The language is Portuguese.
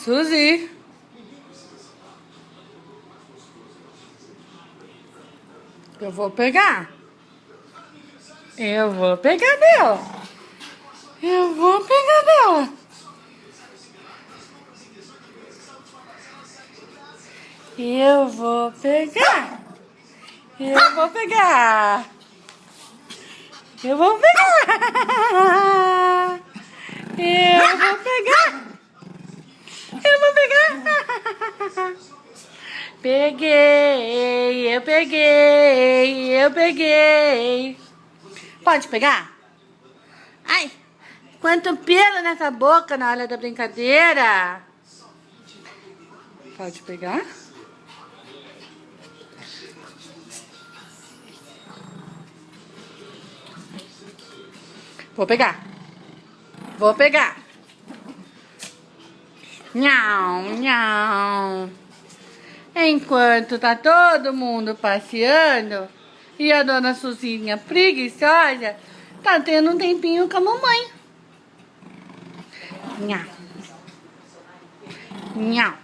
Suzy. Eu vou pegar. Eu vou pegar dela. Eu vou pegar dela. Eu vou pegar. Eu vou pegar. Eu vou pegar. Eu vou pegar. Eu vou pegar. Peguei, eu peguei, eu peguei. Pode pegar? Ai, quanto pelo nessa boca na hora da brincadeira. Pode pegar? Vou pegar. Vou pegar. Nhau, nhau. Enquanto tá todo mundo passeando e a dona Suzinha preguiçosa tá tendo um tempinho com a mamãe. Nhau. Nhau.